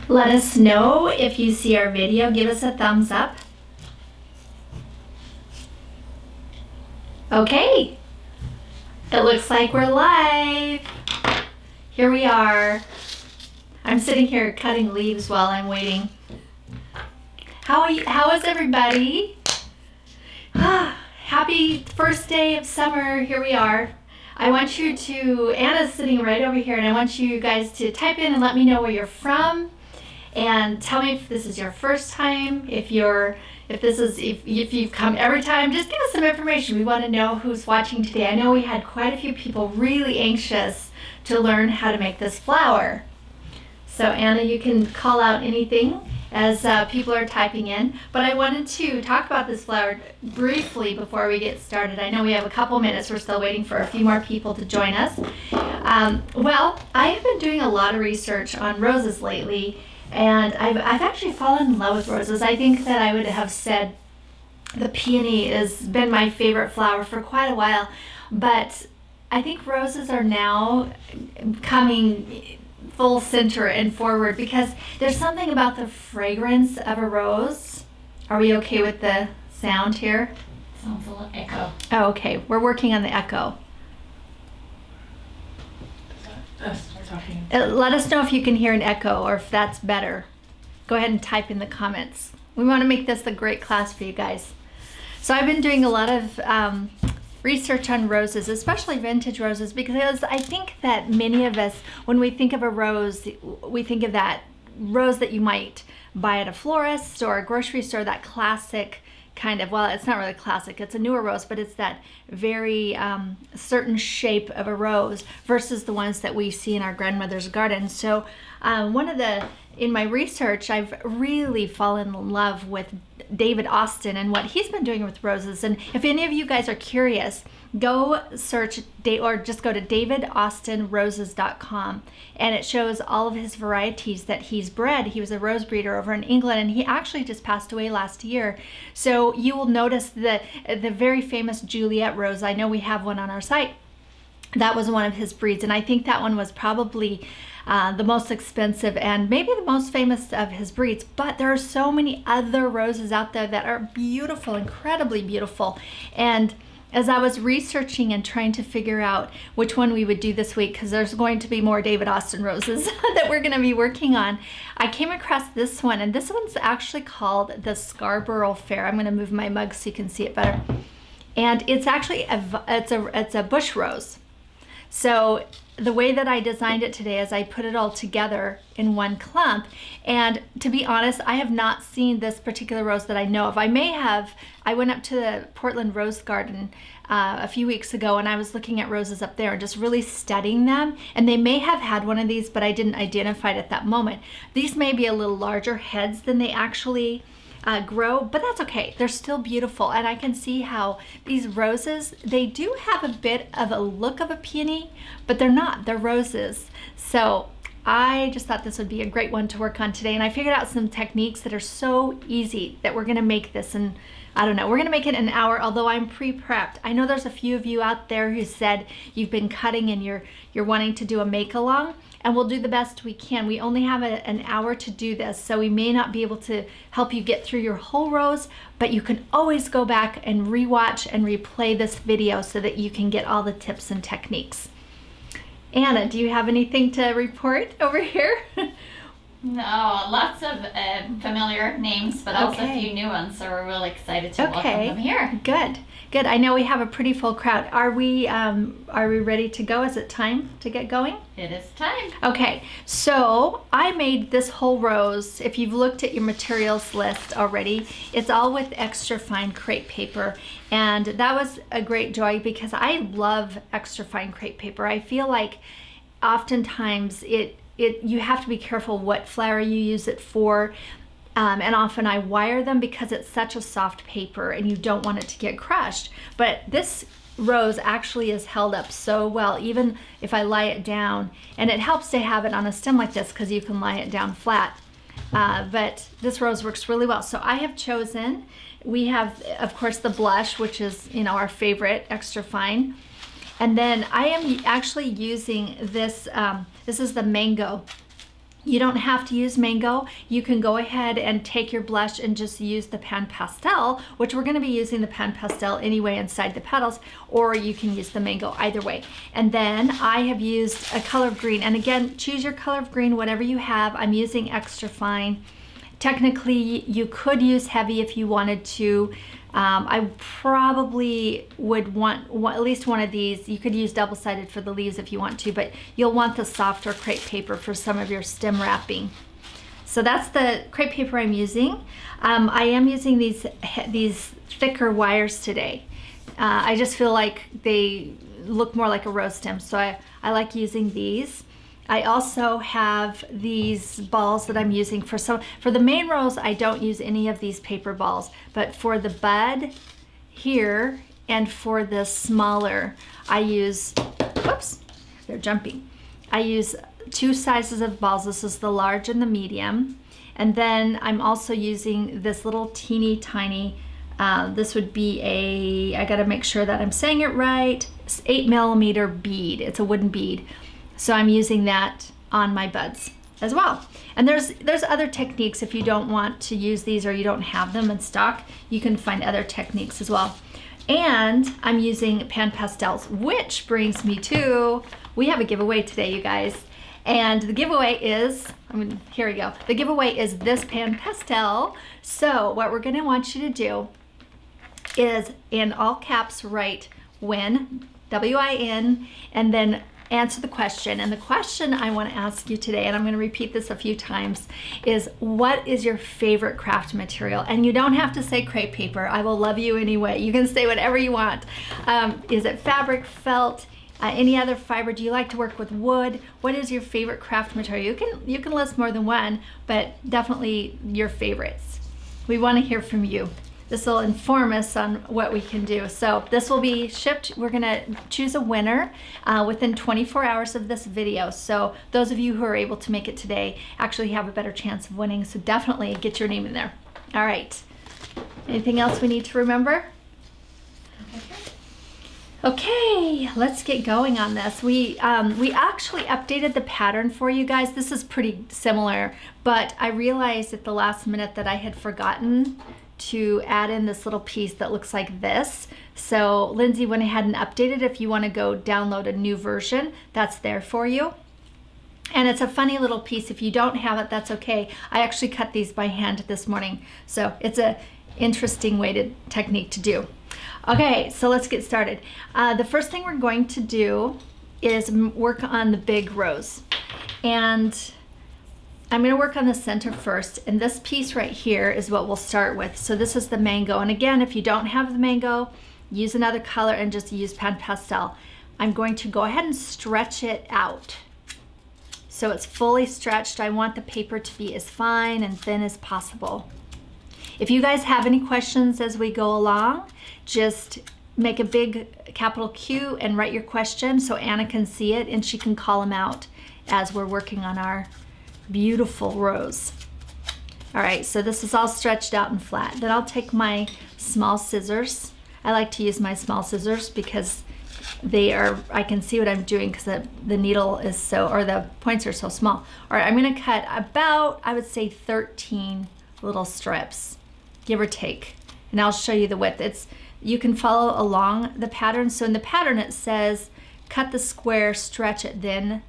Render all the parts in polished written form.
Let us know if you see our video. Give us a thumbs up. Okay, it looks like we're live. Here we are. I'm sitting here cutting leaves while I'm waiting. How is everybody? Happy first day of summer. Here we are. I want you to, Anna's sitting right over here, and I want you guys to type in and let me know where you're from, and tell me if this is your first time, if you've come every time. Just give us some information. We want to know who's watching today. I know we had quite a few people really anxious to learn how to make this flower. So Anna, you can call out anything as people are typing in, but I wanted to talk about this flower briefly before we get started. I know we have a couple minutes. We're still waiting for a few more people to join us. Well, I have been doing a lot of research on roses lately, and I've actually fallen in love with roses. I think that I would have said the peony has been my favorite flower for quite a while, but I think roses are now coming full center and forward because there's something about the fragrance of a rose. Are we okay with the sound here? Sounds a little echo. Oh, okay. We're working on the echo. Let us know if you can hear an echo or if that's better. Go ahead and type in the comments. We want to make this a great class for you guys. So I've been doing a lot of research on roses, especially vintage roses, because I think that many of us, when we think of a rose, we think of that rose that you might buy at a florist or a grocery store, that classic kind of, well, it's not really classic, it's a newer rose, but it's that very certain shape of a rose versus the ones that we see in our grandmother's garden. So in my research, I've really fallen in love with David Austin and what he's been doing with roses. And if any of you guys are curious, go search or just go to davidaustinroses.com, and it shows all of his varieties that he's bred. He was a rose breeder over in England, and he actually just passed away last year. So you will notice the very famous Juliet rose. I know we have one on our site. That was one of his breeds, and I think that one was probably the most expensive and maybe the most famous of his breeds. But there are so many other roses out there that are beautiful, incredibly beautiful. And as I was researching and trying to figure out which one we would do this week, because there's going to be more David Austin roses that we're going to be working on, I came across this one, and this one's actually called the Scarborough Fair. I'm going to move my mug so you can see it better. And it's actually it's a bush rose. So the way that I designed it today is I put it all together in one clump. And to be honest, I have not seen this particular rose that I know of. I went up to the Portland Rose Garden a few weeks ago, and I was looking at roses up there and just really studying them. And they may have had one of these, but I didn't identify it at that moment. These may be a little larger heads than they actually grow, but that's okay. They're still beautiful, and I can see how these roses, they do have a bit of a look of a peony, but they're not. They're roses. So I just thought this would be a great one to work on today, and I figured out some techniques that are so easy that we're going to make this in, I don't know, we're going to make it an hour, although I'm pre-prepped. I know there's a few of you out there who said you've been cutting and you're wanting to do a make-along, and we'll do the best we can. We only have an hour to do this, so we may not be able to help you get through your whole rose, but you can always go back and rewatch and replay this video so that you can get all the tips and techniques. Anna, do you have anything to report over here? No, lots of familiar names, but also a few new ones, so we're really excited to welcome them here. Good. I know we have a pretty full crowd. Are we ready to go? Is it time to get going? It is time. Okay, so I made this whole rose. If you've looked at your materials list already, it's all with extra fine crepe paper, and that was a great joy because I love extra fine crepe paper. I feel like oftentimes you have to be careful what flower you use it for. And often I wire them because it's such a soft paper and you don't want it to get crushed. But this rose actually is held up so well, even if I lie it down. And it helps to have it on a stem like this because you can lie it down flat. But this rose works really well. So I have chosen, we have, of course, the blush, which is, our favorite, extra fine. And then I am actually using this, this is the mango. You don't have to use mango. You can go ahead and take your blush and just use the pan pastel, which we're going to be using the pan pastel anyway inside the petals, or you can use the mango, either way. And then I have used a color of green, and again, choose your color of green, whatever you have. I'm using extra fine. Technically, you could use heavy if you wanted to. I probably would want at least one of these. You could use double-sided for the leaves if you want to, but you'll want the softer crepe paper for some of your stem wrapping. So that's the crepe paper I'm using. I am using these thicker wires today. I just feel like they look more like a rose stem, so I like using these. I also have these balls that I'm using for the main rose. I don't use any of these paper balls, but for the bud here and for the smaller, I use, whoops, they're jumping. I use 2 sizes of balls. This is the large and the medium. And then I'm also using this little teeny tiny, this would be I gotta make sure that I'm saying it right, 8mm bead. It's a wooden bead. So I'm using that on my buds as well. And there's other techniques if you don't want to use these or you don't have them in stock. You can find other techniques as well. And I'm using pan pastels, which brings me to, we have a giveaway today, you guys. And the giveaway is, here we go. The giveaway is this pan pastel. So what we're gonna want you to do is in all caps write win, W-I-N, and then answer the question. And the question I want to ask you today, and I'm going to repeat this a few times, is what is your favorite craft material? And you don't have to say crepe paper. I will love you anyway. You can say whatever you want. Is it fabric, felt, any other fiber? Do you like to work with wood? What is your favorite craft material? You can list more than one, but definitely your favorites. We want to hear from you. This will inform us on what we can do. So this will be shipped. We're gonna choose a winner within 24 hours of this video. So those of you who are able to make it today actually have a better chance of winning. So definitely get your name in there. All right. Anything else we need to remember? Okay, let's get going on this. We actually updated the pattern for you guys. This is pretty similar, but I realized at the last minute that I had forgotten to add in this little piece that looks like this. So Lindsay went ahead and updated. If you want to go download a new version, that's there for you. And it's a funny little piece. If you don't have it, that's okay. I actually cut these by hand this morning. So it's a interesting technique to do. Okay, so let's get started. The first thing we're going to do is work on the big rose. And I'm going to work on the center first, and this piece right here is what we'll start with. So this is the mango, and again, if you don't have the mango, use another color and just use pan pastel. I'm going to go ahead and stretch it out. So it's fully stretched. I want the paper to be as fine and thin as possible. If you guys have any questions as we go along, just make a big capital Q and write your question so Anna can see it and she can call them out as we're working on our beautiful rose. All right, so this is all stretched out and flat. Then I'll take my small scissors. I like to use my small scissors because I can see what I'm doing because the needle is or the points are so small. All right, I'm gonna cut about, I would say 13 little strips, give or take. And I'll show you the width. You can follow along the pattern. So in the pattern it says, cut the square, stretch it, then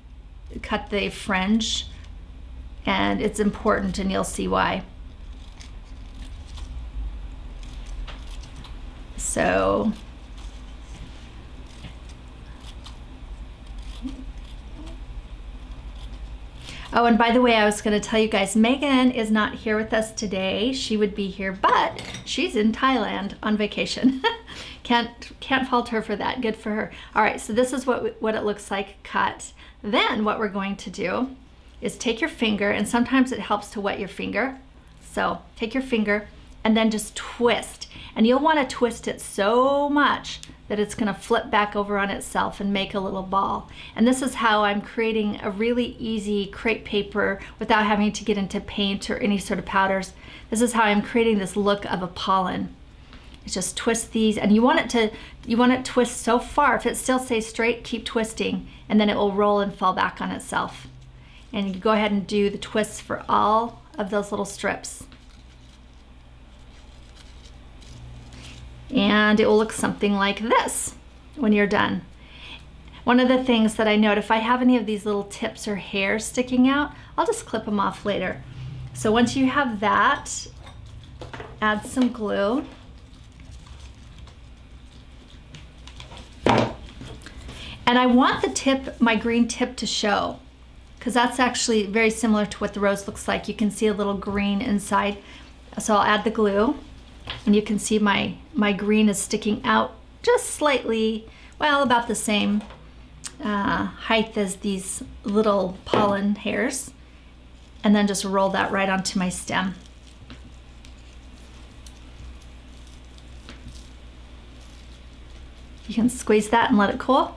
cut the fringe. And it's important, and you'll see why. So oh, and by the way, I was going to tell you guys, Megan is not here with us today. She would be here, but she's in Thailand on vacation. Can't fault her for that. Good for her. All right, so this is what it looks like cut. Then what we're going to do is take your finger, and sometimes it helps to wet your finger. So take your finger and then just twist. And you'll want to twist it so much that it's going to flip back over on itself and make a little ball. And this is how I'm creating a really easy crepe paper without having to get into paint or any sort of powders. This is how I'm creating this look of a pollen. It's just twist these, and you want it to twist so far. If it still stays straight, keep twisting, and then it will roll and fall back on itself. And you go ahead and do the twists for all of those little strips. And it will look something like this when you're done. One of the things that I note, if I have any of these little tips or hairs sticking out, I'll just clip them off later. So once you have that, add some glue. And I want the tip, my green tip, to show, because that's actually very similar to what the rose looks like. You can see a little green inside. So I'll add the glue, and you can see my green is sticking out just slightly, well, about the same height as these little pollen hairs. And then just roll that right onto my stem. You can squeeze that and let it cool.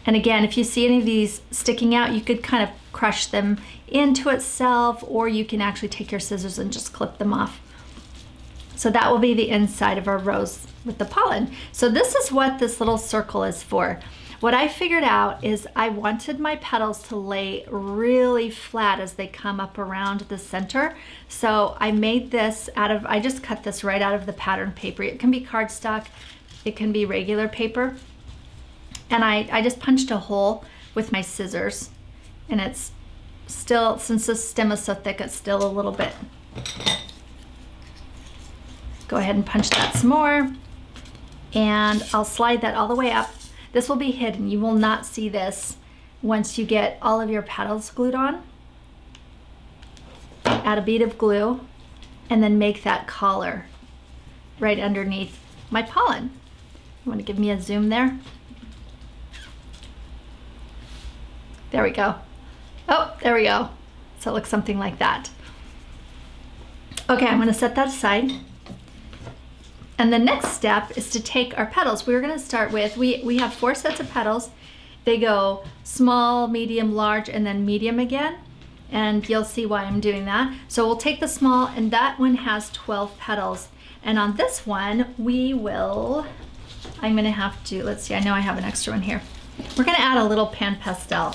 And again, if you see any of these sticking out, you could kind of crush them into itself, or you can actually take your scissors and just clip them off. So that will be the inside of our rose with the pollen. So this is what this little circle is for. What I figured out is I wanted my petals to lay really flat as they come up around the center. So I made this out of, I just cut this right out of the pattern paper. It can be cardstock, it can be regular paper. And I just punched a hole with my scissors, and it's still, since the stem is so thick, it's still a little bit. Go ahead and punch that some more, and I'll slide that all the way up. This will be hidden. You will not see this once you get all of your petals glued on. Add a bead of glue, and then make that collar right underneath my pollen. You want to give me a zoom there? There we go. Oh, there we go. So it looks something like that. Okay, I'm going to set that aside. And the next step is to take our petals. We're going to start with, we have 4 sets of petals. They go small, medium, large, and then medium again. And you'll see why I'm doing that. So we'll take the small, and that one has 12 petals. And on this one, I'm going to have to, let's see, I know I have an extra one here. We're going to add a little pan pastel.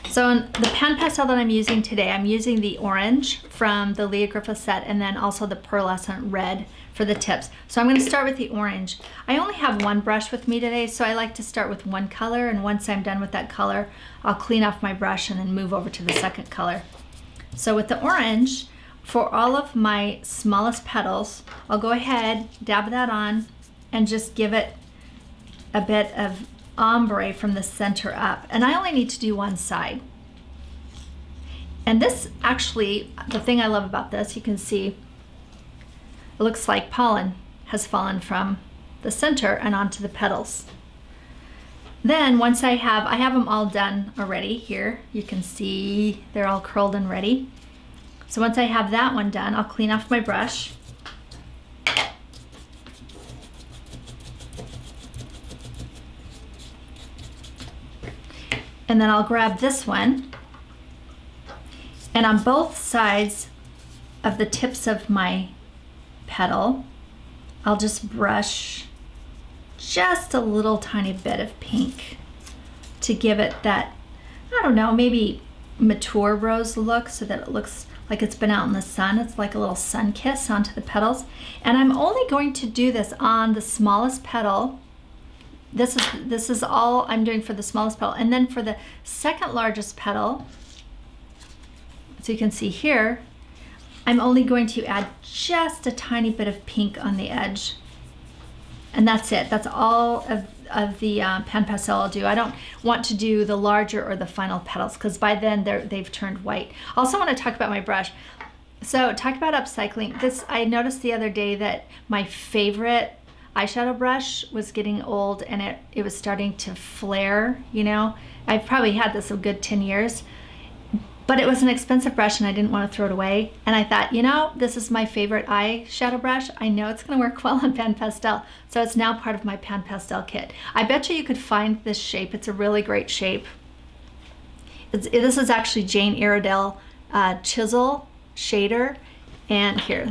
So in the pan pastel that I'm using today, I'm using the orange from the Leah Griffith set, and then also the pearlescent red for the tips. So I'm going to start with the orange. I only have one brush with me today, so I like to start with one color, and once I'm done with that color, I'll clean off my brush and then move over to the second color. So with the orange, for all of my smallest petals, I'll go ahead, dab that on, and just give it a bit of ombre from the center up. And I only need to do one side. And this actually, the thing I love about this, you can see, it looks like pollen has fallen from the center and onto the petals. Then once I have them all done already here, you can see they're all curled and ready. So once I have that one done, I'll clean off my brush. And then I'll grab this one, and on both sides of the tips of my petal, I'll just brush just a little tiny bit of pink to give it that, I don't know, maybe mature rose look, so that it looks like it's been out in the sun. It's like a little sun kiss onto the petals. And I'm only going to do this on the smallest petal. This is all I'm doing for the smallest petal. And then for the second largest petal, so you can see here, I'm only going to add just a tiny bit of pink on the edge. And that's it. That's all of the pan pastel I'll do. I don't want to do the larger or the final petals, because by then they've turned white. I also want to talk about my brush. So talk about upcycling. This, I noticed the other day that my favorite eyeshadow brush was getting old, and it was starting to flare, you know. I've probably had this a good 10 years, but it was an expensive brush and I didn't want to throw it away. And I thought, you know, this is my favorite eyeshadow brush. I know it's going to work well on pan pastel. So it's now part of my pan pastel kit. I bet you could find this shape. It's a really great shape. This is actually Jane Iredale chisel shader. And here,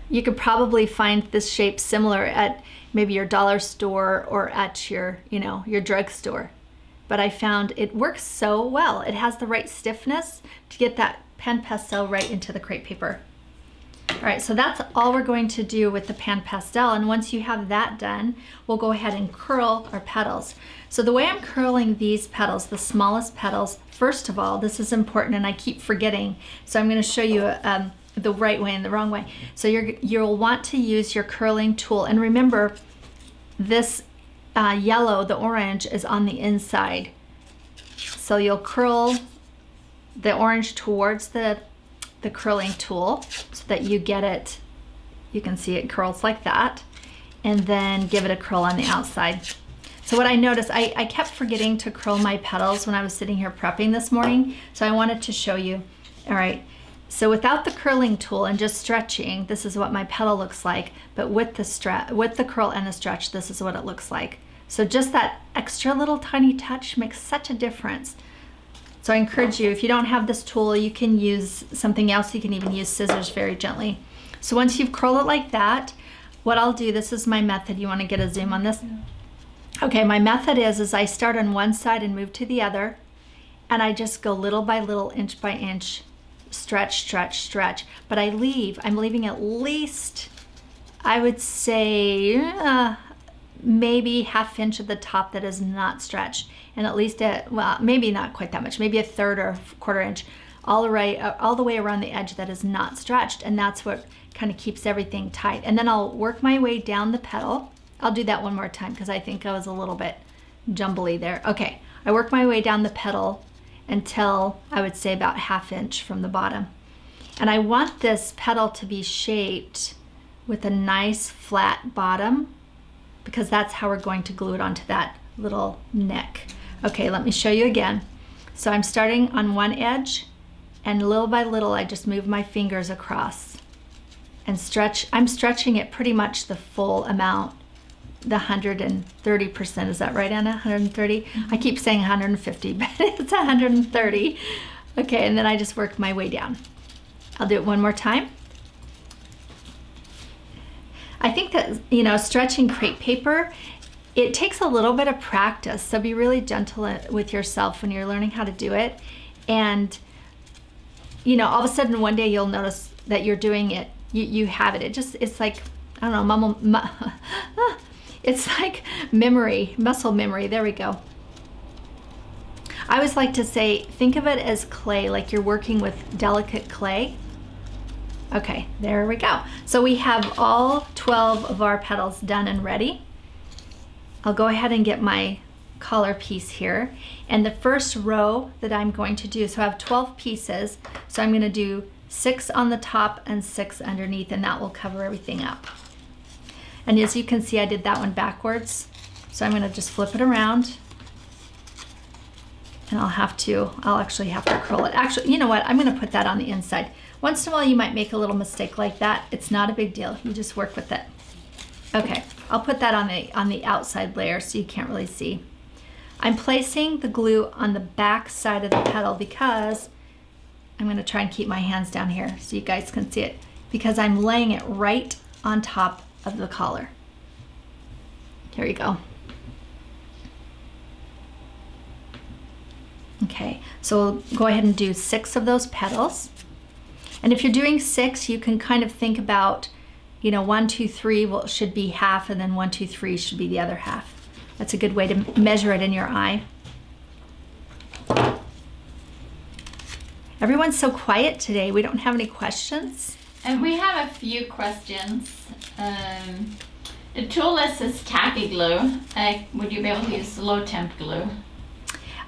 you could probably find this shape similar at maybe your dollar store or at your, your drugstore. but I found it works so well. It has the right stiffness to get that pan pastel right into the crepe paper. All right, so that's all we're going to do with the pan pastel. And once you have that done, we'll go ahead and curl our petals. So the way I'm curling these petals, the smallest petals, first of all, this is important and I keep forgetting. So I'm going to show you the right way and the wrong way. So you'll want to use your curling tool. And remember, this yellow, the orange, is on the inside. So you'll curl the orange towards the curling tool so that you get it, you can see it curls like that, and then give it a curl on the outside. So what I noticed, I kept forgetting to curl my petals when I was sitting here prepping this morning, so I wanted to show you. All right, so without the curling tool and just stretching, this is what my petal looks like, but with the curl and the stretch, this is what it looks like. So just that extra little tiny touch makes such a difference. So I encourage you, if you don't have this tool, you can use something else. You can even use scissors very gently. So once you've curled it like that, what I'll do, this is my method. You want to get a zoom on this? Okay, my method is I start on one side and move to the other, and I just go little by little, inch by inch, stretch, stretch, stretch. But I'm leaving at least, I would say, maybe ½ inch at the top that is not stretched. And at least well, maybe not quite that much, maybe a third or ½ inch all the way around the edge that is not stretched. And that's what kind of keeps everything tight. And then I'll work my way down the petal. I'll do that one more time because I think I was a little bit jumbly there. Okay, I work my way down the petal until I would say about ½ inch from the bottom. And I want this petal to be shaped with a nice flat bottom because that's how we're going to glue it onto that little neck. Okay, let me show you again. So I'm starting on one edge, and little by little I just move my fingers across and stretch. I'm stretching it pretty much the full amount, the 130%. Is that right, Anna? 130? I keep saying 150, but it's 130. Okay, and then I just work my way down. I'll do it one more time. I think that, stretching crepe paper, it takes a little bit of practice, so be really gentle with yourself when you're learning how to do it. And, all of a sudden one day you'll notice that you're doing it. You have it. It's like, I don't know, it's like memory, muscle memory. There we go. I always like to say, think of it as clay, like you're working with delicate clay. Okay, there we go. So we have all 12 of our petals done and ready. I'll go ahead and get my collar piece here. And the first row that I'm going to do, so I have 12 pieces, so I'm going to do 6 on the top and 6 underneath, and that will cover everything up. And as you can see, I did that one backwards. So I'm going to just flip it around. And I'll actually have to curl it. Actually, you know what? I'm going to put that on the inside. Once in a while, you might make a little mistake like that. It's not a big deal. You just work with it. Okay, I'll put that on the outside layer so you can't really see. I'm placing the glue on the back side of the petal because I'm going to try and keep my hands down here so you guys can see it, because I'm laying it right on top of the collar. Here you go. Okay, so go ahead and do 6 of those petals. And if you're doing 6, you can kind of think about, 1, 2, 3 should be half, and then 1, 2, 3 should be the other half. That's a good way to measure it in your eye. Everyone's so quiet today. We don't have any questions. And we have a few questions. The tool list is tacky glue. Would you be able to use low temp glue?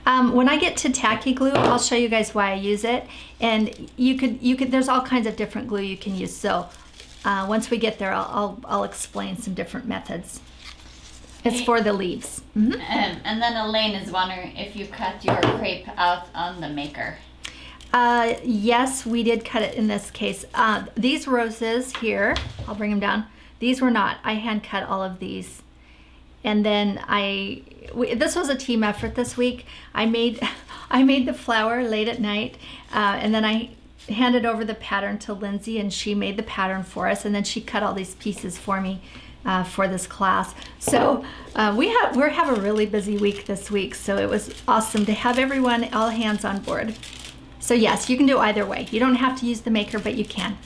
When I get to tacky glue, I'll show you guys why I use it. And you could. There's all kinds of different glue you can use. So once we get there, I'll explain some different methods. It's for the leaves. Mm-hmm. And then Elaine is wondering if you cut your crepe out on the maker. Yes, we did cut it in this case. These roses here, I'll bring them down. These were not. I hand cut all of these. And then this was a team effort this week. I made the flower late at night, and then I handed over the pattern to Lindsay, and she made the pattern for us, and then she cut all these pieces for me for this class. So we have a really busy week this week, so it was awesome to have everyone, all hands on board. So yes, you can do either way. You don't have to use the maker, but you can.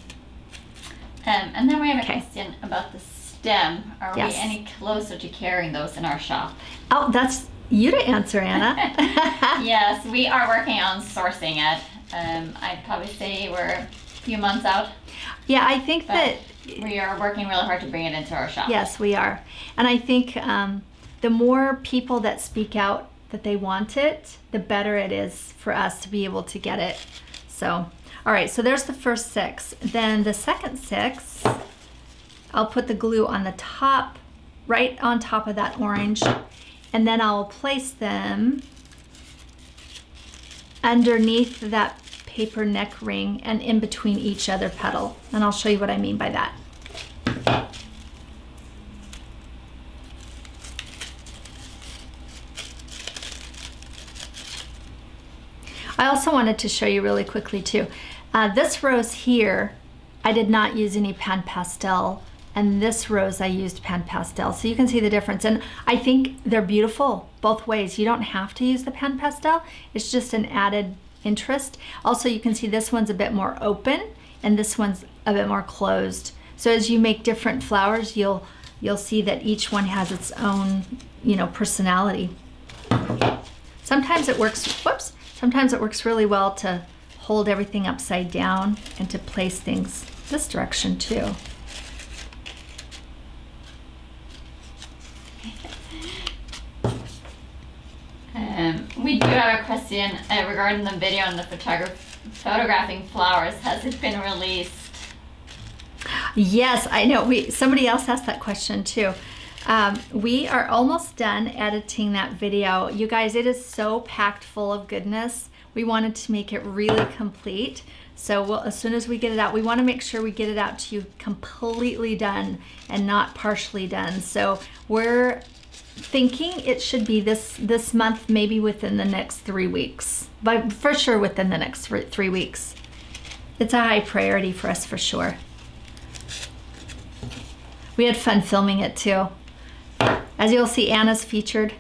And then we have a question about the stem. Are Yes. we any closer to carrying those in our shop? Oh, that's you to answer, Anna. Yes, we are working on sourcing it. I'd probably say we're a few months out. Yeah, I think that we are working really hard to bring it into our shop. yes, we are. And I think the more people that speak out that they want it, the better it is for us to be able to get it. So, all right, so there's the first 6. Then the second 6, I'll put the glue on the top, right on top of that orange, and then I'll place them underneath that paper neck ring and in between each other petal. And I'll show you what I mean by that. I also wanted to show you really quickly too. This rose here, I did not use any pan pastel, and this rose I used pan pastel. So you can see the difference. And I think they're beautiful both ways. You don't have to use the pan pastel. It's just an added interest. Also, you can see this one's a bit more open and this one's a bit more closed. So as you make different flowers, you'll see that each one has its own, personality. Sometimes it works, sometimes it works really well to hold everything upside down and to place things this direction too. We do have a question regarding the video and the photographing flowers. Has it been released? Yes, I know. Somebody else asked that question too. We are almost done editing that video. You guys, it is so packed full of goodness. We wanted to make it really complete. So as soon as we get it out, we want to make sure we get it out to you completely done and not partially done. So we're thinking it should be this month, maybe within the next 3 weeks, but for sure within the next 3 weeks. It's a high priority for us for sure. We had fun filming it too. As you'll see, Anna's featured.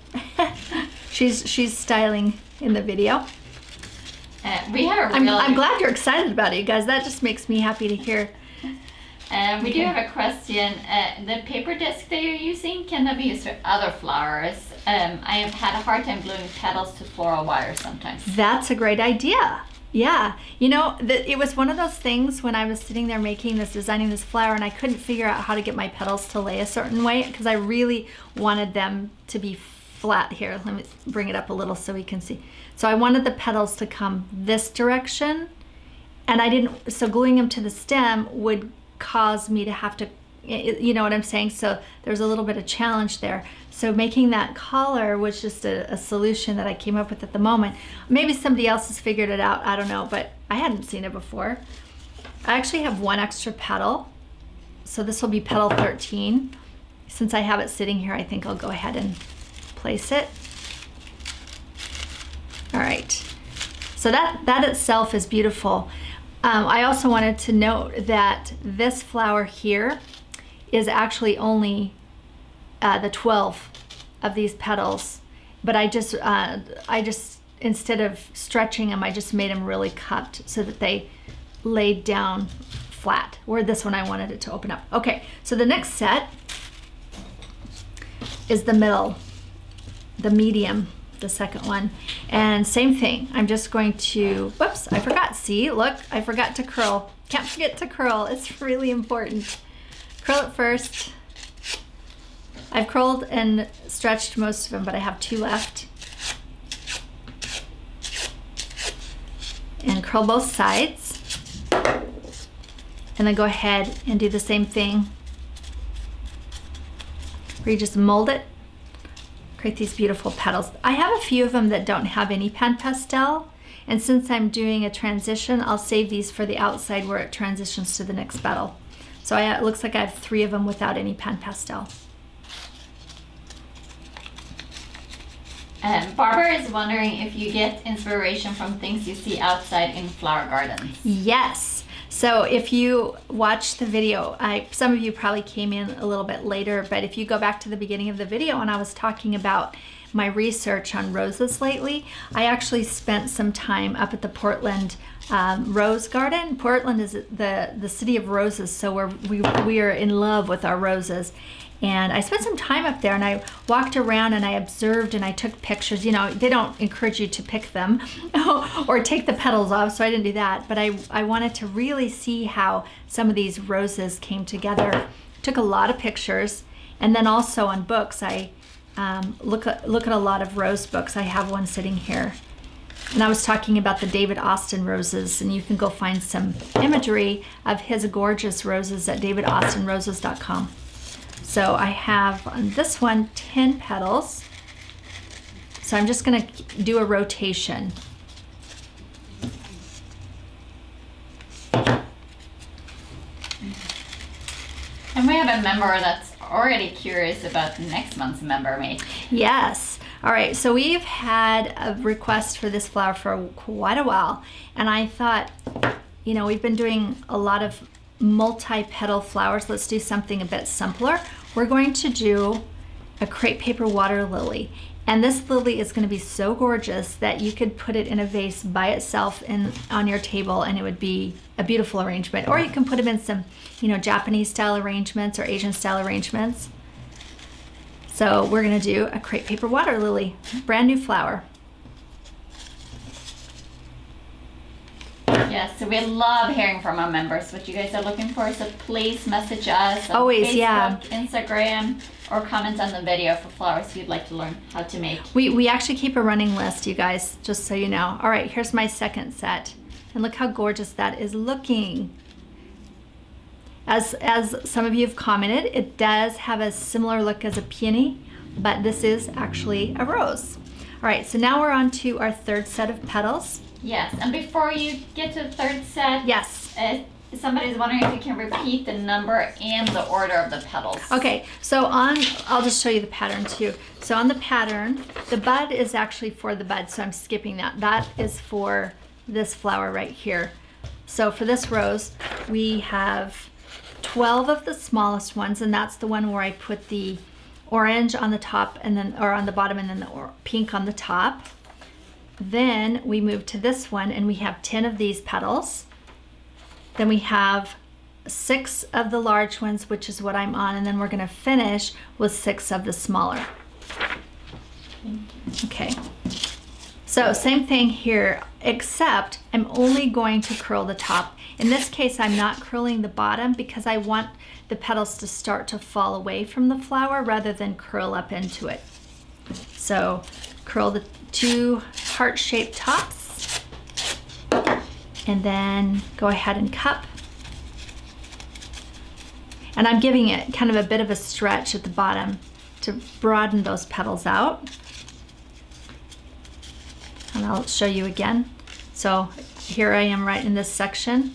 she's styling in the video. We have a I'm glad you're excited about it, you guys. That just makes me happy to hear. We do have a question. The paper disc that you're using, can that be used for other flowers? I have had a hard time gluing petals to floral wire sometimes. That's a great idea. Yeah, it was one of those things when I was sitting there designing this flower, and I couldn't figure out how to get my petals to lay a certain way because I really wanted them to be flat here. Let me bring it up a little so we can see. So I wanted the petals to come this direction, and so gluing them to the stem would cause me to have to, you know what I'm saying? So there's a little bit of challenge there. So making that collar was just a solution that I came up with at the moment. Maybe somebody else has figured it out, I don't know, but I hadn't seen it before. I actually have one extra petal. So this will be petal 13. Since I have it sitting here, I think I'll go ahead and place it. All right, so that itself is beautiful. I also wanted to note that this flower here is actually only the 12 of these petals, but I just instead of stretching them, I just made them really cupped so that they laid down flat, where this one I wanted it to open up. Okay, so the next set is the medium, the second one, and same thing. I'm just going to, whoops, I forgot. See, look, I forgot to curl. Can't forget to curl. It's really important. Curl it first. I've curled and stretched most of them, but I have 2 left. And curl both sides. And then go ahead and do the same thing, where you just mold it. Create these beautiful petals. I have a few of them that don't have any pan pastel, and since I'm doing a transition, I'll save these for the outside where it transitions to the next petal. So it looks like I have 3 of them without any pan pastel. Barbara is wondering if you get inspiration from things you see outside in flower gardens. Yes. So if you watched the video, some of you probably came in a little bit later, but if you go back to the beginning of the video and I was talking about my research on roses lately, I actually spent some time up at the Portland Rose Garden. Portland is the city of roses, so we are in love with our roses. And I spent some time up there and I walked around and I observed and I took pictures. You know, they don't encourage you to pick them or take the petals off, so I didn't do that. But I wanted to really see how some of these roses came together. Took a lot of pictures. And then also on books, I look at a lot of rose books. I have one sitting here. And I was talking about the David Austin roses, and you can go find some imagery of his gorgeous roses at davidaustinroses.com. So I have on this one 10 petals. So I'm just going to do a rotation. And we have a member that's already curious about next month's member make. Yes. All right. So we've had a request for this flower for quite a while. And I thought, you know, we've been doing a lot of multi-petal flowers. Let's do something a bit simpler. We're going to do a crepe paper water lily. And this lily is going to be so gorgeous that you could put it in a vase by itself on your table and it would be a beautiful arrangement. Or you can put them in some, you know, Japanese style arrangements or Asian style arrangements. So we're going to do a crepe paper water lily, brand new flower. Yes, so we love hearing from our members what you guys are looking for. So please message us on Always, Facebook, yeah. Instagram, or comment on the video for flowers you'd like to learn how to make. We actually keep a running list, you guys, just so you know. All right, here's my second set. And look how gorgeous that is looking. As some of you have commented, it does have a similar look as a peony, but this is actually a rose. All right, so now we're on to our third set of petals. Yes, and before you get to the third set, yes, somebody's wondering if you can repeat the number and the order of the petals. Okay, so I'll just show you the pattern too. So on the pattern, the bud is actually for the bud, so I'm skipping that. That is for this flower right here. So for this rose, we have 12 of the smallest ones, and that's the one where I put the orange on the top and then, or on the bottom, and then the pink on the top. Then we move to this one and we have 10 of these petals. Then we have 6 of the large ones, which is what I'm on, and then we're going to finish with 6 of the smaller. Okay. So same thing here, except I'm only going to curl the top. In this case, I'm not curling the bottom because I want the petals to start to fall away from the flower rather than curl up into it. So curl the 2 heart-shaped tops and then go ahead and cup. And I'm giving it kind of a bit of a stretch at the bottom to broaden those petals out. And I'll show you again. So here I am right in this section.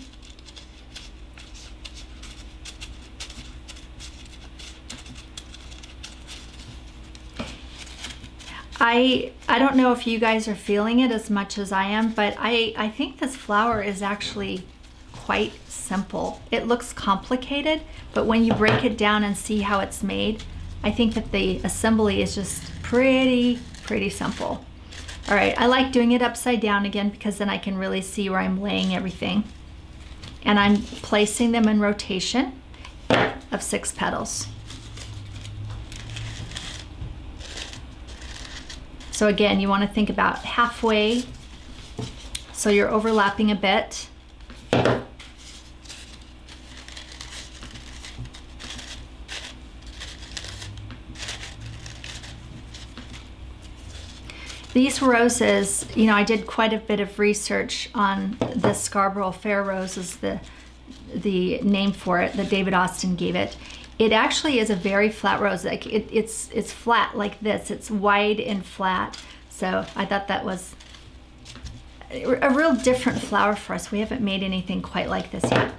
I don't know if you guys are feeling it as much as I am, but I think this flower is actually quite simple. It looks complicated, but when you break it down and see how it's made, I think that the assembly is just pretty simple. All right, I like doing it upside down again because then I can really see where I'm laying everything. And I'm placing them in rotation of 6 petals. So again, you want to think about halfway, so you're overlapping a bit. These roses, you know, I did quite a bit of research on the Scarborough Fair rose is the name for it that David Austin gave it. It actually is a very flat rose. Like it's flat like this. It's wide and flat. So I thought that was a real different flower for us. We haven't made anything quite like this yet.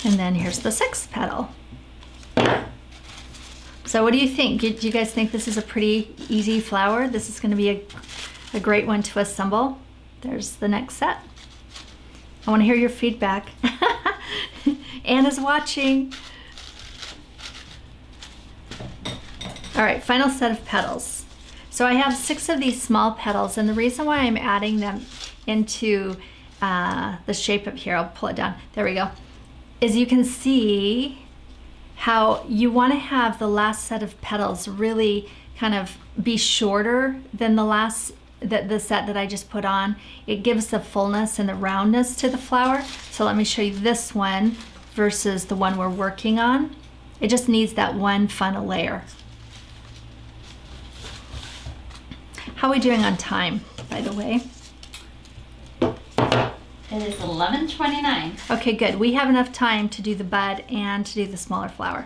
And then here's the 6th petal. So what do you think? Do you guys think this is a pretty easy flower? This is going to be a great one to assemble. There's the next set. I want to hear your feedback. Anna's watching. All right, final set of petals. So I have 6 of these small petals, and the reason why I'm adding them into the shape up here, I'll pull it down, there we go, is you can see how you want to have the last set of petals really kind of be shorter than the set that I just put on. It gives the fullness and the roundness to the flower. So let me show you this one versus the one we're working on. It just needs that one final layer. How are we doing on time, by the way? It is 11:29. Okay, good. We have enough time to do the bud and to do the smaller flower.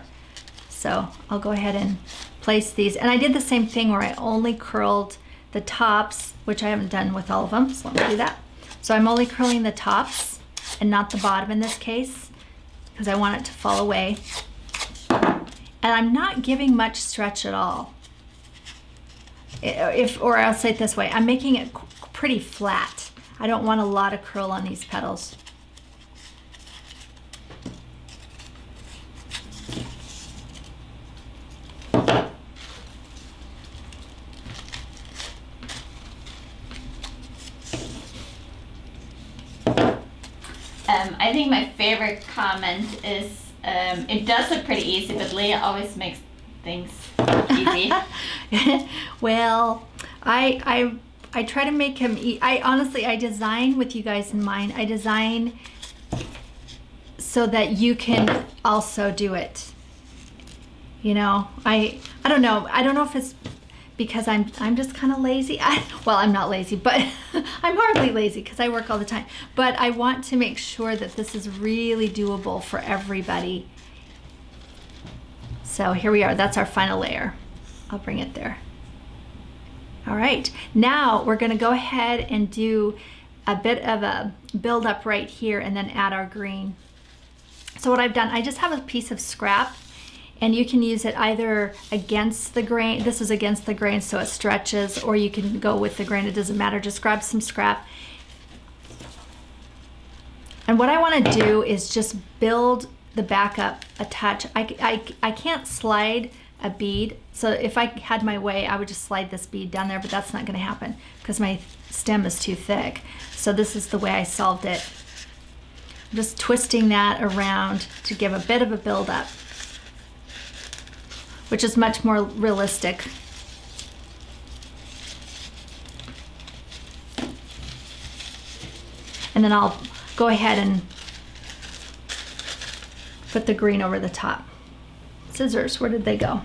So I'll go ahead and place these. And I did the same thing where I only curled the tops, which I haven't done with all of them, so let me do that. So I'm only curling the tops and not the bottom in this case, because I want it to fall away. And I'm not giving much stretch at all. Or I'll say it this way, I'm making it pretty flat. I don't want a lot of curl on these petals. I think my favorite comment is, it does look pretty easy, but Leah always makes things easy. Well, I try to make him I design with you guys in mind. I design so that you can also do it. You know, I don't know. I don't know if it's because I'm just kind of lazy. Well, I'm not lazy, but I'm hardly lazy because I work all the time. But I want to make sure that this is really doable for everybody. So here we are. That's our final layer. I'll bring it there. All right, now we're going to go ahead and do a bit of a build up right here and then add our green. So what I've done, I just have a piece of scrap, and you can use it either against the grain. This is against the grain so it stretches, or you can go with the grain. It doesn't matter. Just grab some scrap. And what I want to do is just build the back up a touch. I can't slide a bead, so if I had my way I would just slide this bead down there, but that's not going to happen because my stem is too thick. So this is the way I solved it. I'm just twisting that around to give a bit of a build up, which is much more realistic. And then I'll go ahead and put the green over the top. Scissors, where did they go?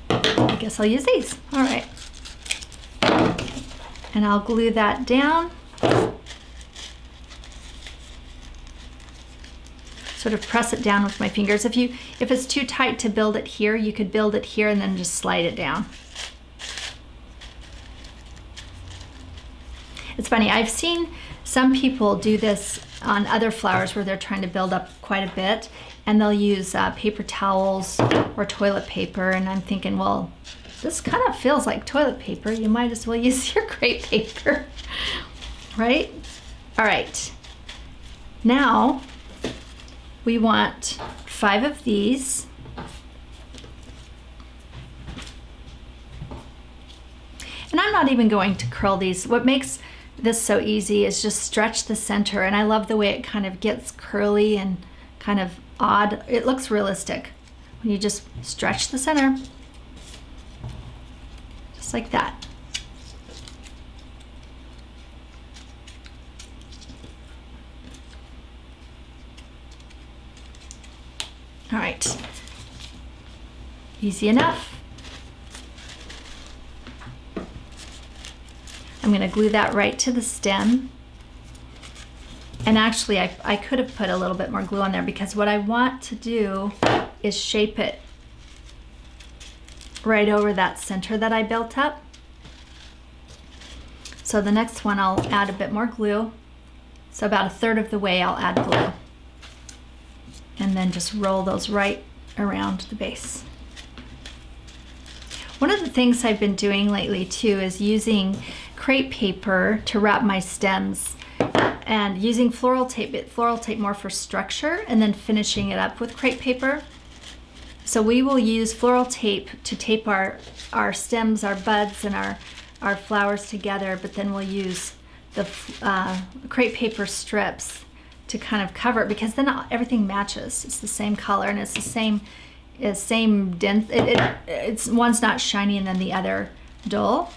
I guess I'll use these. All right. And I'll glue that down. Sort of press it down with my fingers. If it's too tight to build it here, you could build it here and then just slide it down. It's funny, I've seen some people do this on other flowers where they're trying to build up quite a bit, and they'll use paper towels or toilet paper, and I'm thinking, well, this kind of feels like toilet paper. You might as well use your crepe paper, right? All right, now we want 5 of these. And I'm not even going to curl these. What makes this so easy is just stretch the center, and I love the way it kind of gets curly and kind of odd. It looks realistic when you just stretch the center, just like that. All right, easy enough. I'm going to glue that right to the stem. And actually, I could have put a little bit more glue on there, because what I want to do is shape it right over that center that I built up. So the next one, I'll add a bit more glue. So about 1/3 of the way, I'll add glue. And then just roll those right around the base. One of the things I've been doing lately too is using crepe paper to wrap my stems and using floral tape more for structure and then finishing it up with crepe paper. So we will use floral tape to tape our stems, our buds, and our flowers together, but then we'll use the crepe paper strips to kind of cover it, because then everything matches. It's the same color and it's the same dent. It's one's not shiny and then the other dull.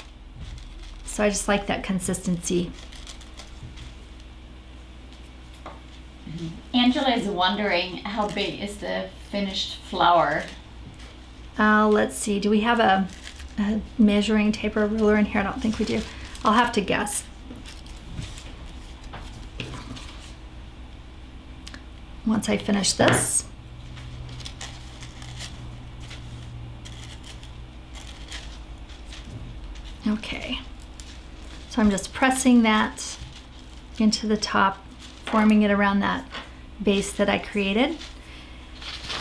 So I just like that consistency. Angela is wondering how big is the finished flower? Let's see. Do we have a measuring tape or ruler in here? I don't think we do. I'll have to guess. Once I finish this. Okay, so I'm just pressing that into the top, forming it around that base that I created.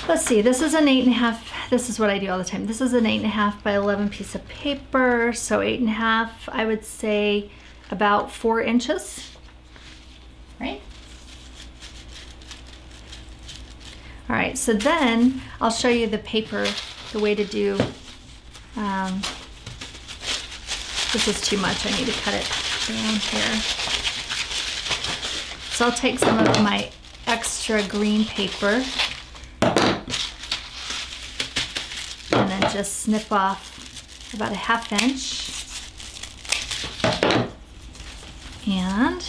Let's see, this is an 8.5, this is what I do all the time. This is an 8.5 by 11 piece of paper, so 8.5, I would say about 4 inches. Right? All right, so then I'll show you the paper, the way to do, this is too much, I need to cut it down here. So I'll take some of my extra green paper and then just snip off about a 1/2 inch. And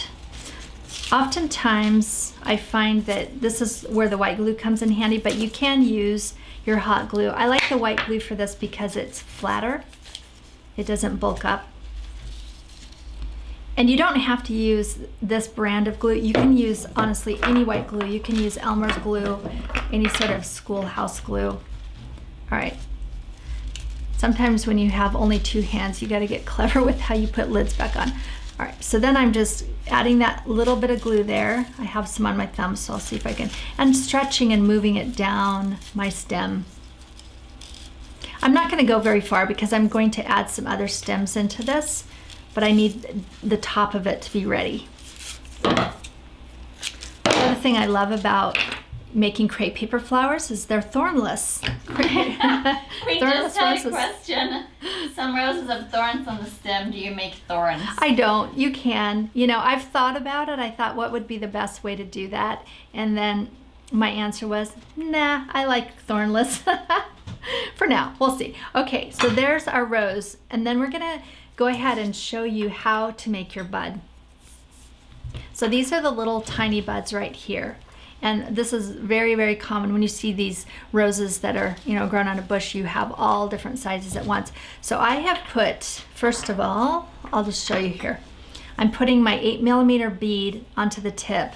oftentimes I find that this is where the white glue comes in handy, but you can use your hot glue. I like the white glue for this because it's flatter. It doesn't bulk up. And you don't have to use this brand of glue. You can use, honestly, any white glue. You can use Elmer's glue, any sort of schoolhouse glue. All right. Sometimes when you have only 2 hands, you got to get clever with how you put lids back on. All right, so then I'm just adding that little bit of glue there. I have some on my thumb, so I'll see if I can, and stretching and moving it down my stem. I'm not going to go very far because I'm going to add some other stems into this, but I need the top of it to be ready. The other thing I love about making crepe paper flowers is they're thornless. We just had a question. Some roses have thorns on the stem. Do you make thorns? I don't. You can. You know, I've thought about it. I thought what would be the best way to do that. And then my answer was, nah, I like thornless. For now, we'll see. Okay, so there's our rose. And then we're gonna go ahead and show you how to make your bud. So these are the little tiny buds right here. And this is very, very common when you see these roses that are, you know, grown on a bush. You have all different sizes at once. So I have put, first of all, I'll just show you here. I'm putting my 8mm bead onto the tip,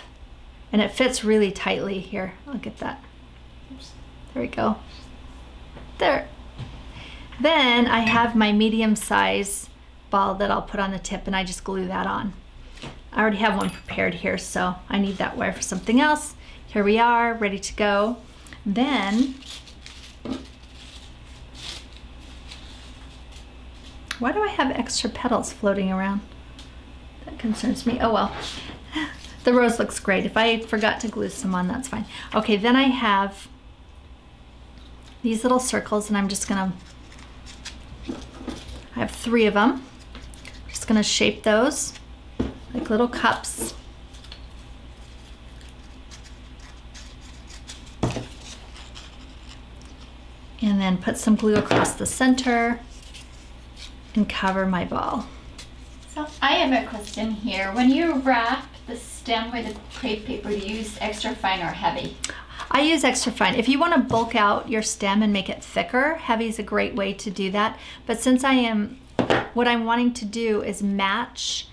and it fits really tightly here. I'll get that. Oops. There we go. There. Then I have my medium size ball that I'll put on the tip, and I just glue that on. I already have one prepared here, so I need that wire for something else. Here we are, ready to go. Then, why do I have extra petals floating around? That concerns me. Oh well, the rose looks great. If I forgot to glue some on, that's fine. Okay, then I have these little circles, and I'm just gonna, I have 3 of them. Just gonna shape those like little cups. And then put some glue across the center and cover my ball. So I have a question here. When you wrap the stem with the crepe paper, do you use extra fine or heavy? I use extra fine. If you want to bulk out your stem and make it thicker, heavy is a great way to do that. But since what I'm wanting to do is match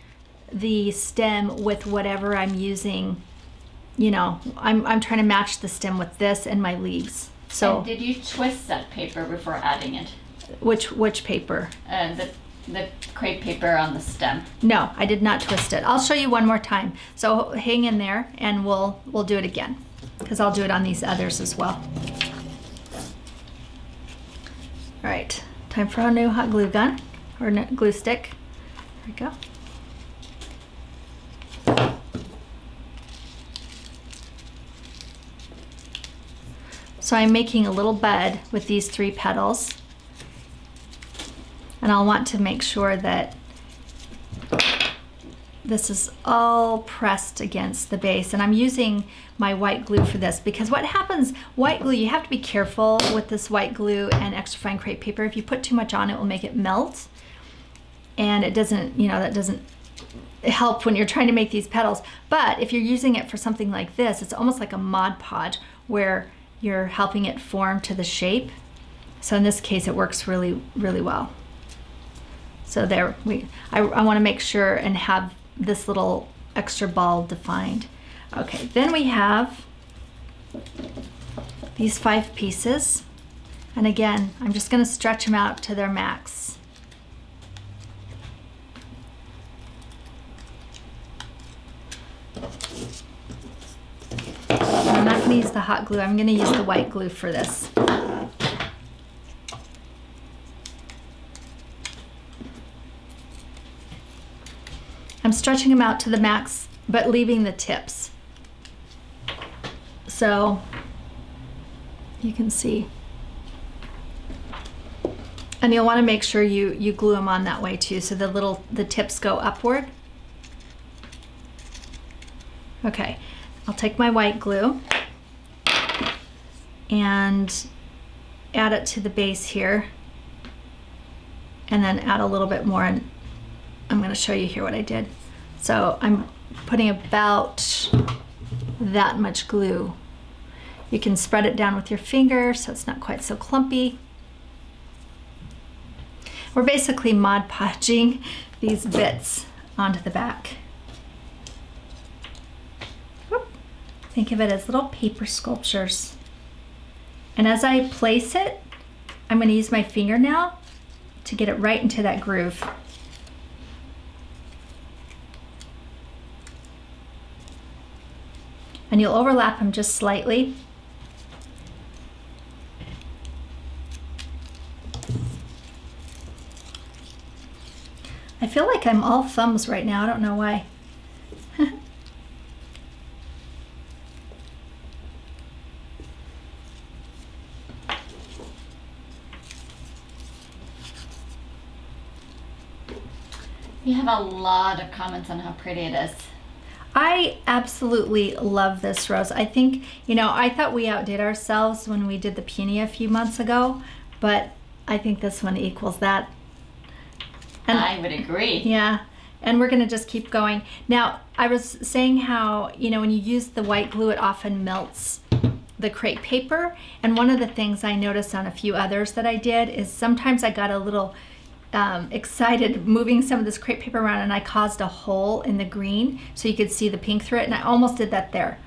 the stem with whatever I'm using. You know, I'm trying to match the stem with this and my leaves. So, and did you twist that paper before adding it? Which paper? The crepe paper on the stem. No, I did not twist it. I'll show you one more time. So hang in there, and we'll do it again, because I'll do it on these others as well. All right, time for our new hot glue gun, or glue stick. There we go. So I'm making a little bud with these 3 petals. And I'll want to make sure that this is all pressed against the base. And I'm using my white glue for this because what happens, white glue, you have to be careful with this white glue and extra fine crepe paper. If you put too much on, it will make it melt. And it doesn't, you know, that doesn't help when you're trying to make these petals. But if you're using it for something like this, it's almost like a Mod Podge where you're helping it form to the shape. So in this case, it works really, really well. So there, I want to make sure and have this little extra ball defined. Okay, then we have these 5 pieces. And again, I'm just going to stretch them out to their max. I'm not going to use the hot glue. I'm going to use the white glue for this. I'm stretching them out to the max, but leaving the tips. So you can see. And you'll want to make sure you glue them on that way too, so the tips go upward. Okay, I'll take my white glue and add it to the base here, and then add a little bit more. And I'm going to show you here what I did. So I'm putting about that much glue. You can spread it down with your finger so it's not quite so clumpy. We're basically Mod Podging these bits onto the back. Whoop. Think of it as little paper sculptures. And as I place it, I'm going to use my finger now to get it right into that groove. And you'll overlap them just slightly. I feel like I'm all thumbs right now. I don't know why. You have a lot of comments on how pretty it is. I absolutely love this rose. I think, you know, I thought we outdid ourselves when we did the peony a few months ago, but I think this one equals that. And I would agree. Yeah, and we're gonna just keep going. Now, I was saying how, you know, when you use the white glue, it often melts the crepe paper. And one of the things I noticed on a few others that I did is sometimes I got a little excited moving some of this crepe paper around, and I caused a hole in the green so you could see the pink through it, and I almost did that there.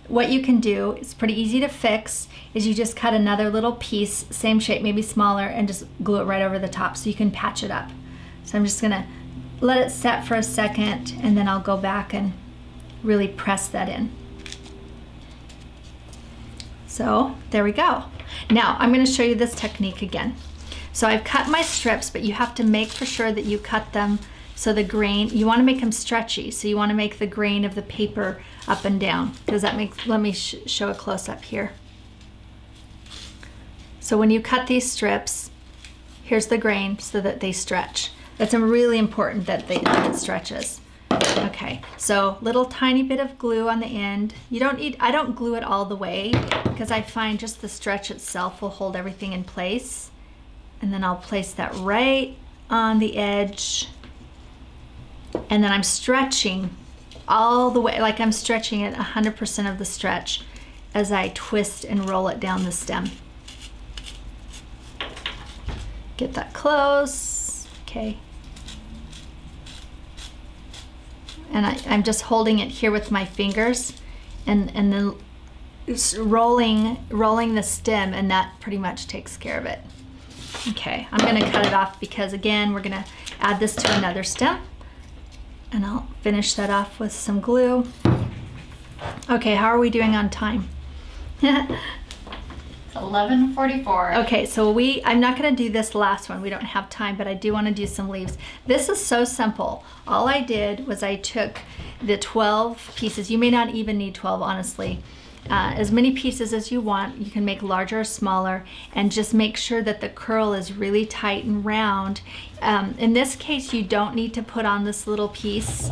What you can do, it's pretty easy to fix, is you just cut another little piece, same shape, maybe smaller, and just glue it right over the top so you can patch it up. So I'm just gonna let it set for a second, and then I'll go back and really press that in. So there we go. Now I'm gonna show you this technique again. So I've cut my strips, but you have to make for sure that you cut them so the grain, you want to make them stretchy, so you want to make the grain of the paper up and down. Does that make, let me show a close up here. So when you cut these strips, here's the grain so that they stretch. That's really important that it stretches. Okay, so little tiny bit of glue on the end. You don't need, I don't glue it all the way because I find just the stretch itself will hold everything in place. And then I'll place that right on the edge. And then I'm stretching all the way, like I'm stretching it 100% of the stretch as I twist and roll it down the stem. Get that close, okay. And I'm just holding it here with my fingers and then rolling the stem, and that pretty much takes care of it. Okay, I'm gonna cut it off because again, we're gonna add this to another stem, and I'll finish that off with some glue. Okay, how are we doing on time? It's 11:44. Okay, so I'm not gonna do this last one. We don't have time, but I do wanna do some leaves. This is so simple. All I did was I took the 12 pieces. You may not even need 12, honestly. As many pieces as you want. You can make larger or smaller, and just make sure that the curl is really tight and round. In this case, you don't need to put on this little piece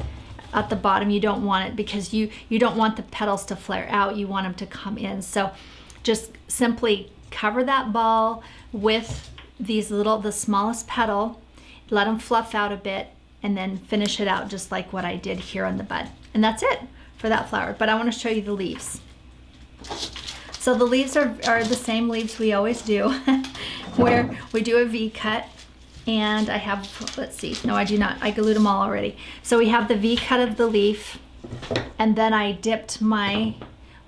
at the bottom. You don't want it because you don't want the petals to flare out. You want them to come in. So just simply cover that ball with the smallest petal, let them fluff out a bit, and then finish it out just like what I did here on the bud. And that's it for that flower. But I want to show you the leaves. So the leaves are the same leaves we always do, where we do a V cut. And I have, let's see, no I do not, I glued them all already. So we have the V cut of the leaf, and then I dipped my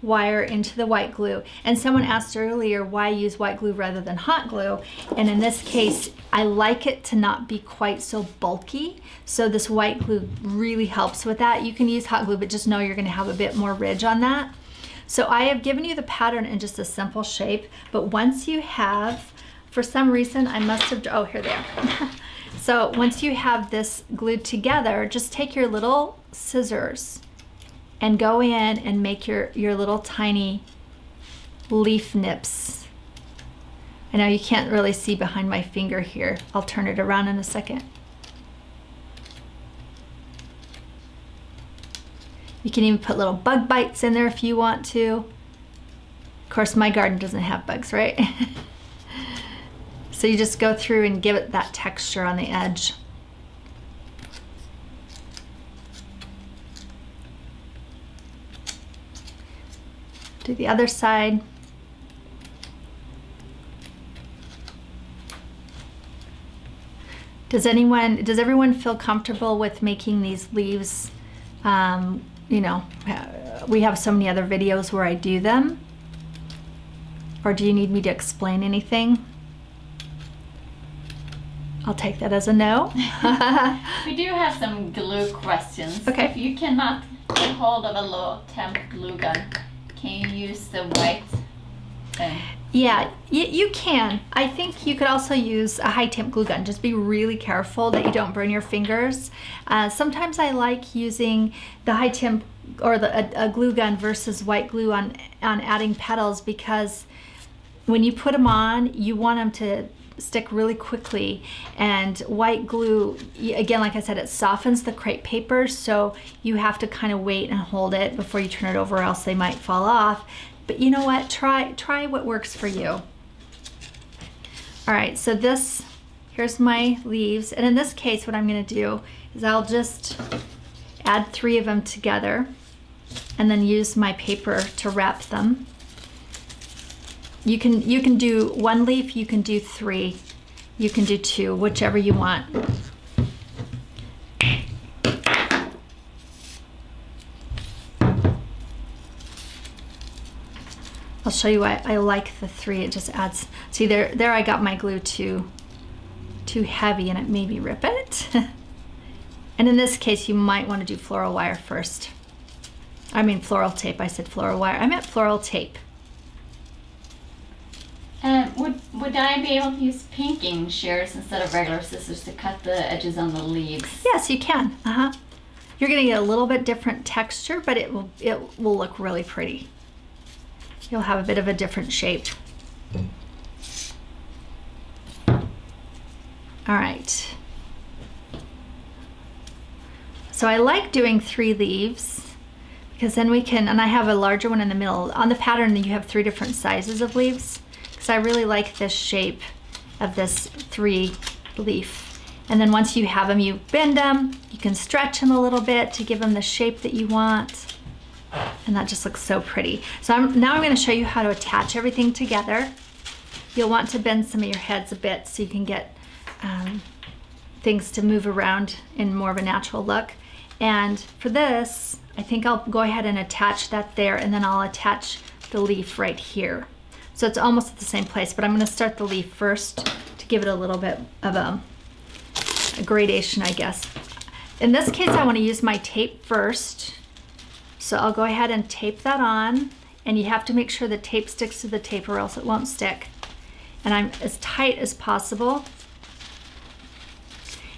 wire into the white glue. And someone asked earlier why use white glue rather than hot glue, and in this case I like it to not be quite so bulky, so this white glue really helps with that. You can use hot glue, but just know you're going to have a bit more ridge on that. So I have given you the pattern in just a simple shape, but once you have, for some reason I must have, oh here they are. So once you have this glued together, just take your little scissors and go in and make your little tiny leaf nips. I know you can't really see behind my finger here. I'll turn it around in a second. You can even put little bug bites in there if you want to. Of course, my garden doesn't have bugs, right? So you just go through and give it that texture on the edge. Do the other side. Does everyone feel comfortable with making these leaves? You know, we have so many other videos where I do them. Or do you need me to explain anything? I'll take that as a no. We do have some glue questions. Okay. If you cannot get hold of a low temp glue gun, can you use the white thing? Yeah, you can. I think you could also use a high temp glue gun. Just be really careful that you don't burn your fingers. Sometimes I like using the high temp or a glue gun versus white glue on adding petals, because when you put them on, you want them to stick really quickly, and white glue, again, like I said, it softens the crepe paper, so you have to kind of wait and hold it before you turn it over, or else they might fall off. But you know what, try what works for you. All right, so here's my leaves, and in this case what I'm going to do is I'll just add 3 of them together and then use my paper to wrap them. You can do 1 leaf, you can do 3, you can do 2, whichever you want. I'll show you why I like the 3. It just adds, see there I got my glue too heavy and it made me rip it. And in this case you might want to do floral wire first. I mean floral tape, I said floral wire. I meant floral tape. Would I be able to use pinking shears instead of regular scissors to cut the edges on the leaves? Yes, you can. You're gonna get a little bit different texture, but it will look really pretty. You'll have a bit of a different shape. All right. So I like doing 3 leaves because then we can, and I have a larger one in the middle. On the pattern you have 3 different sizes of leaves, because I really like this shape of this 3 leaf. And then once you have them, you bend them, you can stretch them a little bit to give them the shape that you want. And that just looks so pretty. So now I'm going to show you how to attach everything together. You'll want to bend some of your heads a bit so you can get things to move around in more of a natural look. And for this, I think I'll go ahead and attach that there, and then I'll attach the leaf right here. So it's almost at the same place, but I'm going to start the leaf first to give it a little bit of a gradation, I guess. In this case, I want to use my tape first. So I'll go ahead and tape that on, and you have to make sure the tape sticks to the tape or else it won't stick. And I'm as tight as possible.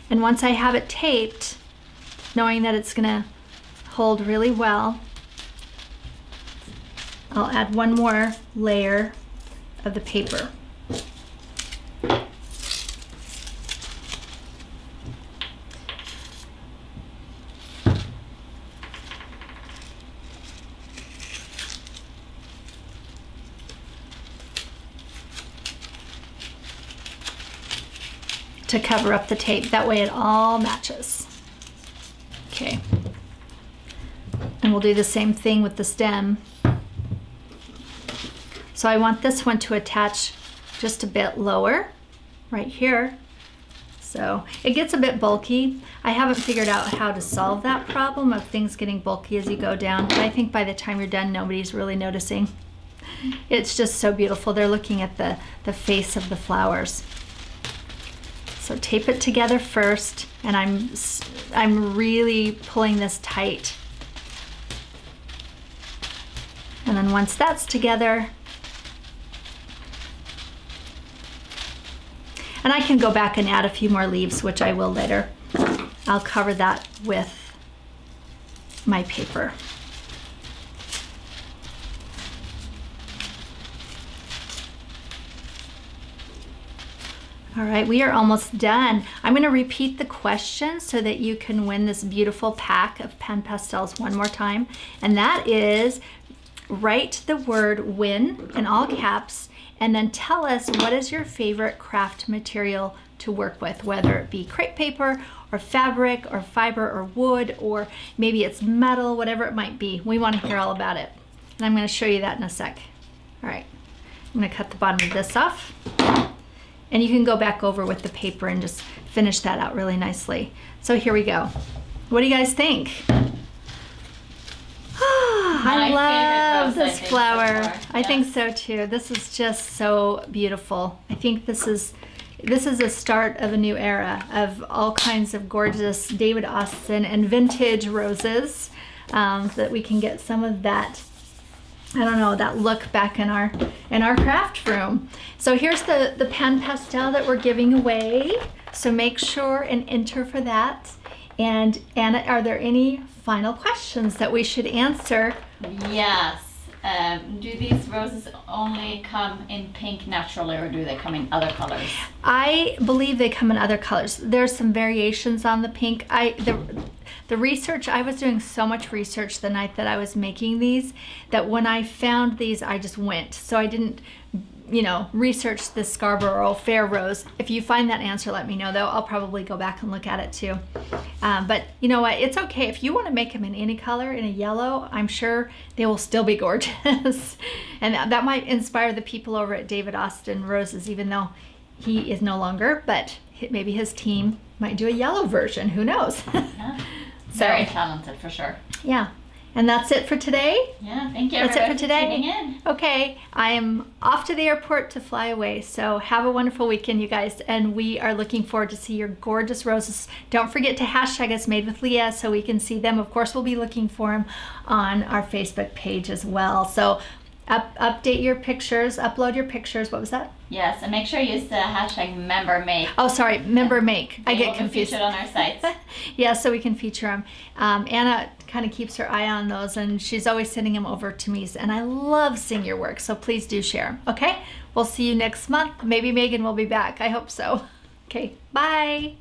And once I have it taped, knowing that it's gonna hold really well, I'll add one more layer of the paper. To cover up the tape. That way it all matches. Okay. And we'll do the same thing with the stem. So I want this one to attach just a bit lower, right here. So it gets a bit bulky. I haven't figured out how to solve that problem of things getting bulky as you go down, but I think by the time you're done, nobody's really noticing. It's just so beautiful. They're looking at the face of the flowers. So tape it together first, and I'm really pulling this tight. And then once that's together, and I can go back and add a few more leaves, which I will later. I'll cover that with my paper. All right, we are almost done. I'm going to repeat the question so that you can win this beautiful pack of pen pastels one more time. And that is, write the word win in all caps, and then tell us what is your favorite craft material to work with, whether it be crepe paper or fabric or fiber or wood, or maybe it's metal, whatever it might be. We want to hear all about it. And I'm going to show you that in a sec. All right, I'm going to cut the bottom of this off. And you can go back over with the paper and just finish that out really nicely. So here we go. What do you guys think? I love this flower. I think so too. This is just so beautiful. I think this is a start of a new era of all kinds of gorgeous David Austin and vintage roses, so that we can get some of that, I don't know, that look back in our craft room. So here's the pen pastel that we're giving away. So make sure and enter for that. And Anna, are there any final questions that we should answer? Yes. Do these roses only come in pink naturally, or do they come in other colors? I believe they come in other colors. There's some variations on the pink. The research, I was doing so much research the night that I was making these, that when I found these, I just went. So I didn't, research the Scarborough Fair rose. If you find that answer, let me know though. I'll probably go back and look at it too. But you know what? It's okay. If you want to make them in any color, in a yellow, I'm sure they will still be gorgeous. And that might inspire the people over at David Austin Roses, even though he is no longer, but maybe his team might do a yellow version. Who knows? Yeah. Very talented for sure. Yeah. And that's it for today? Yeah, thank you That's it everyone for today. tuning in. Okay, I am off to the airport to fly away. So have a wonderful weekend, you guys. And we are looking forward to see your gorgeous roses. Don't forget to hashtag us Made with Leah so we can see them. Of course, we'll be looking for them on our Facebook page as well. So update your pictures, upload your pictures. What was that? Yes, and make sure you use the hashtag membermake. Oh, sorry, member make. I get confused. Featured on our sites. Yeah, so we can feature them. Anna kind of keeps her eye on those, and she's always sending them over to me. And I love seeing your work, so please do share. Okay, we'll see you next month. Maybe Megan will be back. I hope so. Okay, bye.